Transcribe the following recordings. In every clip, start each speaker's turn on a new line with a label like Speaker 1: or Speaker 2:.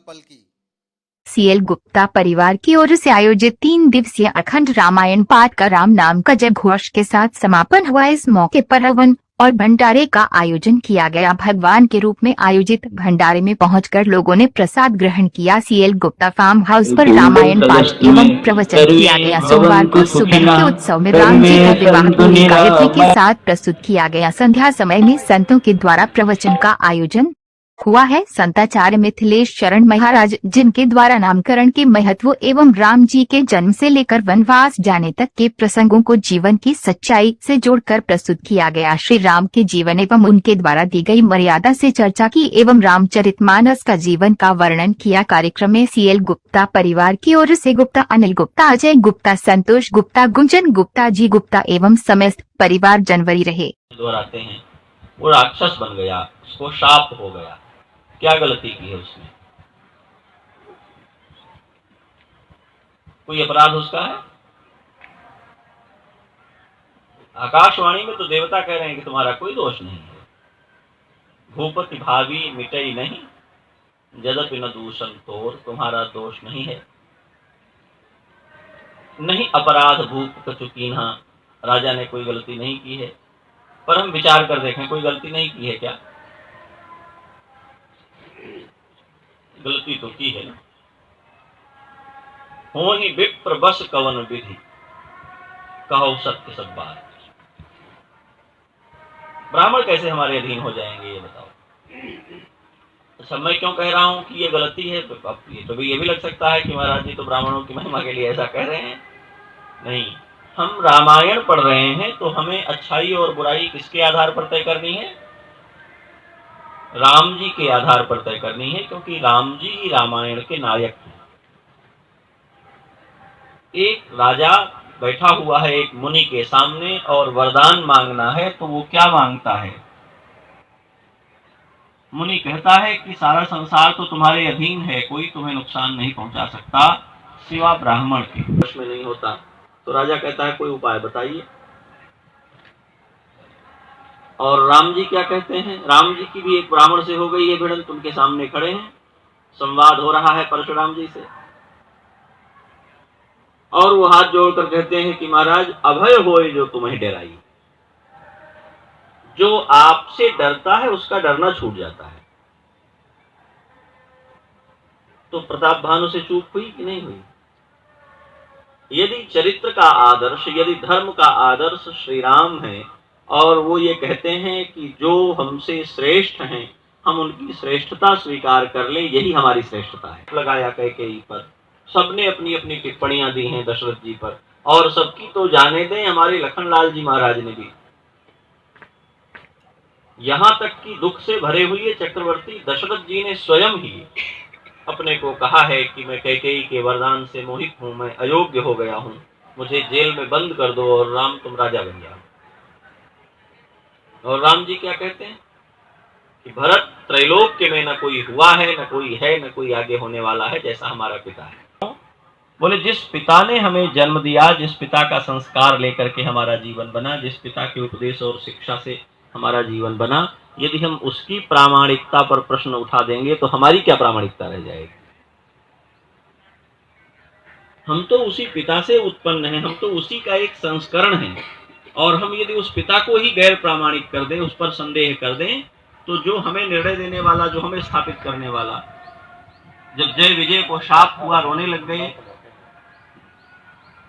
Speaker 1: पल की।
Speaker 2: सीएल गुप्ता परिवार की ओर से आयोजित 3 दिवसीय अखंड रामायण पाठ का राम नाम का जय घोष के साथ समापन हुआ। इस मौके पर हवन और भंडारे का आयोजन किया गया। भगवान के रूप में आयोजित भंडारे में पहुंचकर लोगों ने प्रसाद ग्रहण किया। सीएल गुप्ता फार्म हाउस पर रामायण पाठ एवं प्रवचन किया गया। सोमवार को सुबह के उत्सव में राम जी का विवाह पूरी गायत्री के साथ प्रस्तुत किया गया। संध्या समय में संतों के द्वारा प्रवचन का आयोजन हुआ है। संताचार्य मिथिलेश शरण महाराज, जिनके द्वारा नामकरण के महत्व एवं राम जी के जन्म से लेकर वनवास जाने तक के प्रसंगों को जीवन की सच्चाई से जोड़कर प्रस्तुत किया गया। श्री राम के जीवन एवं उनके द्वारा दी गई मर्यादा से चर्चा की एवं रामचरितमानस का जीवन का वर्णन किया। कार्यक्रम में सीएल गुप्ता परिवार की ओर से गुप्ता, अनिल गुप्ता, अजय गुप्ता, संतोष गुप्ता, गुंजन गुप्ता, जी गुप्ता एवं समस्त परिवार जनवरी रहे।
Speaker 3: दोहराते हैं, वो राक्षस बन गया, उसको शाप हो गया। क्या गलती की है उसने? कोई अपराध उसका है? आकाशवाणी में तो देवता कह रहे हैं कि तुम्हारा कोई दोष नहीं है। भूपति भावी मिटई नहीं, जदपि न दूषण तोर, तुम्हारा दोष नहीं है। नहीं अपराध भूप कछु कीन्हा, राजा ने कोई गलती नहीं की है। पर हम विचार कर देखें, कोई गलती नहीं की है क्या? गलती तो की है ना। होनी विप्र बस कवन विधि, कहो सत्य सब बात। ब्राह्मण कैसे हमारे अधीन हो जाएंगे, ये बताओ। अच्छा, मैं क्यों कह रहा हूं कि ये गलती है? अब ये भी लग सकता है कि महाराज जी तो ब्राह्मणों की महिमा के लिए ऐसा कह रहे हैं। नहीं, हम रामायण पढ़ रहे हैं तो हमें अच्छाई और बुराई किसके आधार पर तय करनी है? राम जी के आधार पर तय करनी है, क्योंकि राम जी रामायण के नायक हैं। एक राजा बैठा हुआ है एक मुनि के सामने और वरदान मांगना है, तो वो क्या मांगता है? मुनि कहता है कि सारा संसार तो तुम्हारे अधीन है, कोई तुम्हें नुकसान नहीं पहुंचा सकता सिवा ब्राह्मण के। वश में नहीं होता। तो राजा कहता है कोई उपाय बताइए। और राम जी क्या कहते हैं? राम जी की भी एक ब्राह्मण से हो गई है भिड़ंत, उनके सामने खड़े हैं, संवाद हो रहा है परशुराम जी से, और वो हाथ जोड़कर कहते हैं कि महाराज अभय होए जो तुम्हें डराई। जो आपसे डरता है उसका डरना छूट जाता है। तो प्रताप भानु से चूक हुई कि नहीं हुई? यदि चरित्र का आदर्श, यदि धर्म का आदर्श श्री राम है और वो ये कहते हैं कि जो हमसे श्रेष्ठ हैं हम उनकी श्रेष्ठता स्वीकार कर ले, यही हमारी श्रेष्ठता है। लगाया कैकेयी पर, सबने अपनी अपनी टिप्पणियां दी हैं दशरथ जी पर, और सबकी तो जाने दें हमारे लखनलाल जी महाराज ने भी। यहां तक कि दुख से भरे हुए चक्रवर्ती दशरथ जी ने स्वयं ही अपने को कहा है कि मैं कैकेयी के वरदान से मोहित हूं, मैं अयोग्य हो गया हूं, मुझे जेल में बंद कर दो और राम तुम राजा बन जाओ। और राम जी क्या कहते हैं कि भरत त्रैलोक्य में न कोई हुआ है, न कोई है, न कोई आगे होने वाला है जैसा हमारा पिता है। बोले जिस पिता ने हमें जन्म दिया, जिस पिता का संस्कार लेकर के हमारा जीवन बना, जिस पिता के उपदेश और शिक्षा से हमारा जीवन बना, यदि हम उसकी प्रामाणिकता पर प्रश्न उठा देंगे तो हमारी क्या प्रामाणिकता रह जाएगी? हम तो उसी पिता से उत्पन्न हैं, हम तो उसी का एक संस्करण हैं, और हम यदि उस पिता को ही गैर प्रामाणिक कर दें, उस पर संदेह कर दें, तो जो हमें निर्णय देने वाला, जो हमें स्थापित करने वाला, जब जय विजय को शाप हुआ, रोने लग गए।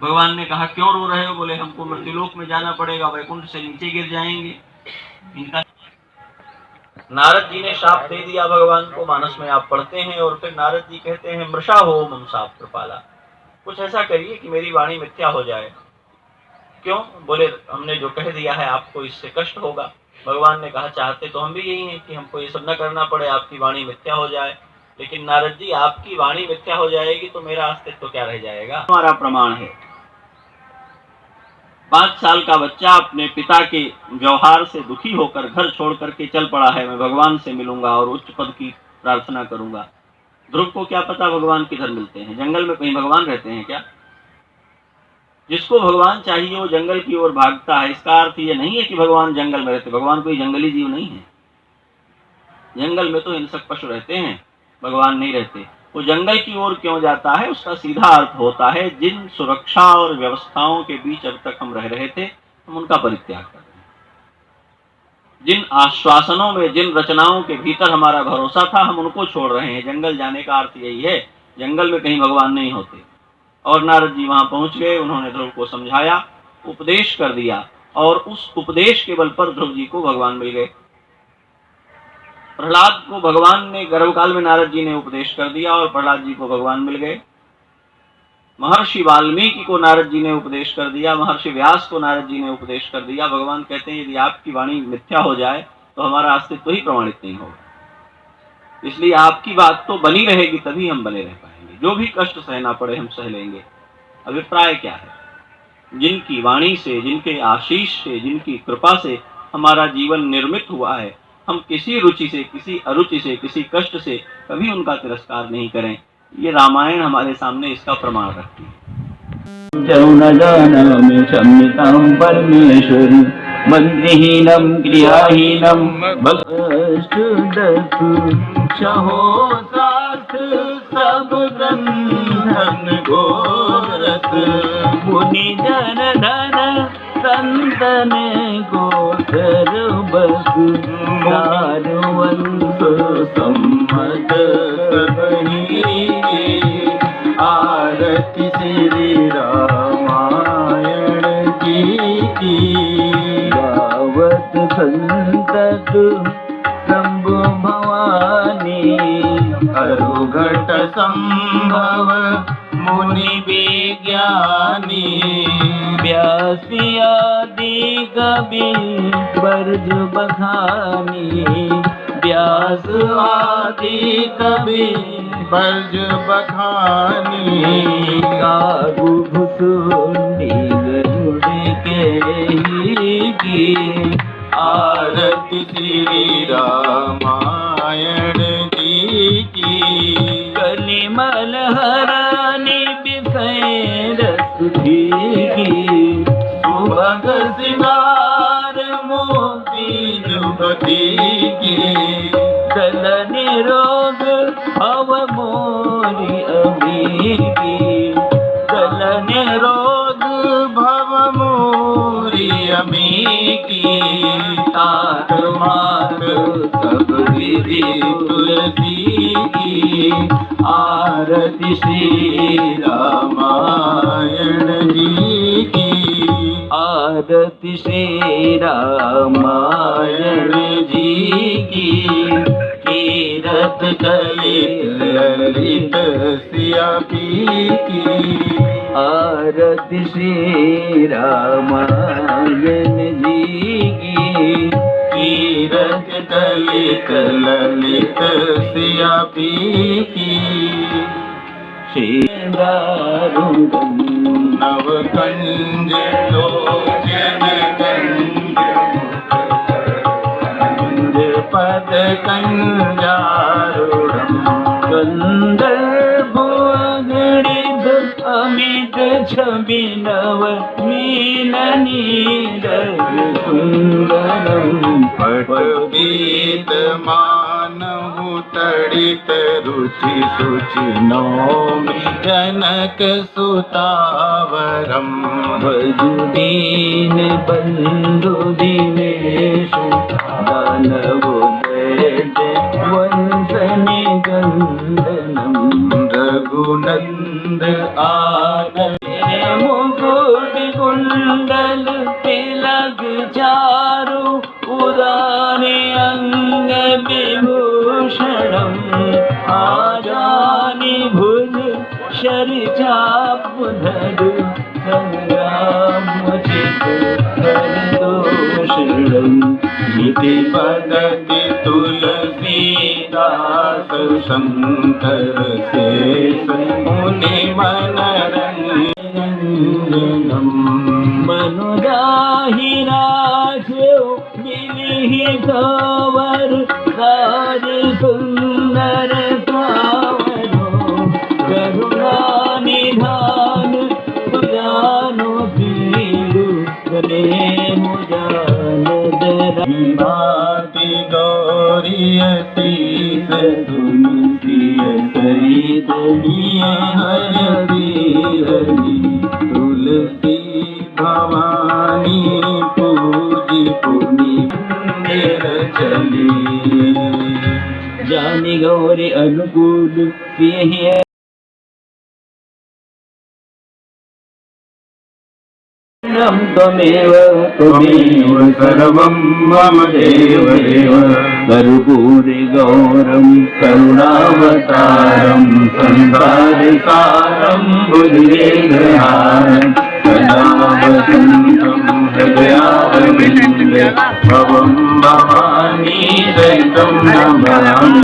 Speaker 3: भगवान ने कहा क्यों रो रहे हो? बोले हमको मृत्युलोक में जाना पड़ेगा, वैकुंठ से नीचे गिर जाएंगे। इनका नारद जी ने शाप दे दिया भगवान को, मानस में आप पढ़ते हैं। और फिर नारद जी कहते हैं मृषा हो मम शाप कृपाला, कुछ ऐसा करिए कि मेरी वाणी मिथ्या हो जाए। क्यों? बोले हमने जो कह दिया है आपको इससे कष्ट होगा। भगवान ने कहा चाहते तो हम भी यही हैं कि हमको ये सब न करना पड़े, आपकी वाणी मिथ्या हो जाए। लेकिन नारद जी आपकी वाणी मिथ्या हो जाएगी तो मेरा अस्तित्व तो क्या रह जाएगा? हमारा प्रमाण है 5 साल का बच्चा अपने पिता के व्यवहार से दुखी होकर घर छोड़ करके चल पड़ा है, मैं भगवान से मिलूंगा और उच्च पद की प्रार्थना करूंगा। ध्रुव को क्या पता भगवान किधर मिलते हैं? जंगल में कहीं भगवान रहते हैं क्या? जिसको भगवान चाहिए वो जंगल की ओर भागता है। इसका अर्थ ये नहीं है कि भगवान जंगल में रहते, भगवान कोई जंगली जीव नहीं है। जंगल में तो हिंसक पशु रहते हैं, भगवान नहीं रहते। वो जंगल की ओर क्यों जाता है, उसका सीधा अर्थ होता है जिन सुरक्षा और व्यवस्थाओं के बीच अब तक हम रह रहे थे, हम उनका परित्याग कर रहे हैं। जिन आश्वासनों में, जिन रचनाओं के भीतर हमारा भरोसा था, हम उनको छोड़ रहे हैं। जंगल जाने का अर्थ यही है, जंगल में कहीं भगवान नहीं होते। और नारद जी वहां पहुंच गए, उन्होंने ध्रुव को समझाया, उपदेश कर दिया, और उस उपदेश के बल पर ध्रुव जी को भगवान मिल गए। प्रहलाद को भगवान ने गर्भकाल में नारद जी ने उपदेश कर दिया और प्रहलाद जी को भगवान मिल गए। महर्षि वाल्मीकि को नारद जी ने उपदेश कर दिया, महर्षि व्यास को नारद जी ने उपदेश कर दिया। भगवान कहते हैं यदि आपकी वाणी मिथ्या हो जाए तो हमारा अस्तित्व ही प्रमाणित नहीं होगा। इसलिए आपकी बात तो बनी रहेगी, तभी हम बने रह पाएंगे। जो भी कष्ट सहना पड़े हम सह लेंगे। अभिप्राय क्या है? जिनकी वाणी से, जिनके आशीष से, जिनकी कृपा से हमारा जीवन निर्मित हुआ है, हम किसी रुचि से, किसी अरुचि से, किसी कष्ट से कभी उनका तिरस्कार नहीं करें। ये रामायण हमारे सामने इसका प्रमाण रखती है।
Speaker 1: चरुणदानमे संहितां परमेश्वरी मंत्रहीनं क्रियाहीनं भक्तुदतु सहो साथ सब बंधन घोरत मुनि जन धन संतन गोचर बसु दारुवंत सम्मत सबही आरती श्री रामायण की गावत संतत शंभु भवानी अरुघट संभव मुनि विज्ञानी व्यासी आदि कवि बरज बखानी व्यास आदि कवि बरज बखानी कागु भुसुंडी गरुड़ के की आरती श्री रामायण जी की कलिमल हरानी बिसैर सुधी की सुभग सिंगार मोती जुगती की दल निरोग भव मोरी अमी की दल निरोग भव मोरी अमी की तात मात सब विधि तुलसी की आरती श्री रामायण जी की आरती श्री रामायण जी की कीरत कलित ललित सियापी की आरती श्री रामायण जी की कीरत कलित ललित सियापी की श्री दारुण नव कंज लोचन कंज पद कंजारुणम कंदर्भ गणित अमित छवि नव मीननीर सुंदरम पटगीत मानव तड़ित रुचि सुचि नौमि जनक सुतावरम भजुदीन बंधु दिनेशु दानवोदय वंशनि गंधनम रघुनंद आनंद मुकुट कुंडल तिलक चारु उदाने अंग विभूषणम आजानि भुज शरि चाप धरु संग्राम चित संतोषणम इति पदति तुलसीदास शंकर शेष मुनि मनरंजनम मनुदाहि राजो मिलिहि कंवर राज सुंदर कावरो करुणा निधान सुजानो पीरु गले मुजान दराति गौरी शीस सुनिसिय सहित चलिए हर हरि तुलसी भवानी पूजी पुनि मंदिर चली जानी गौरी अनुकूल प्रिय त्वमेव सर्वं मम देव देव कर्पूरि गौरं करुणावतारं संसारसारं बुद्धिविहारं सदा वसन्तं हृदयारविन्दे भवं भवानी सहितं नमामि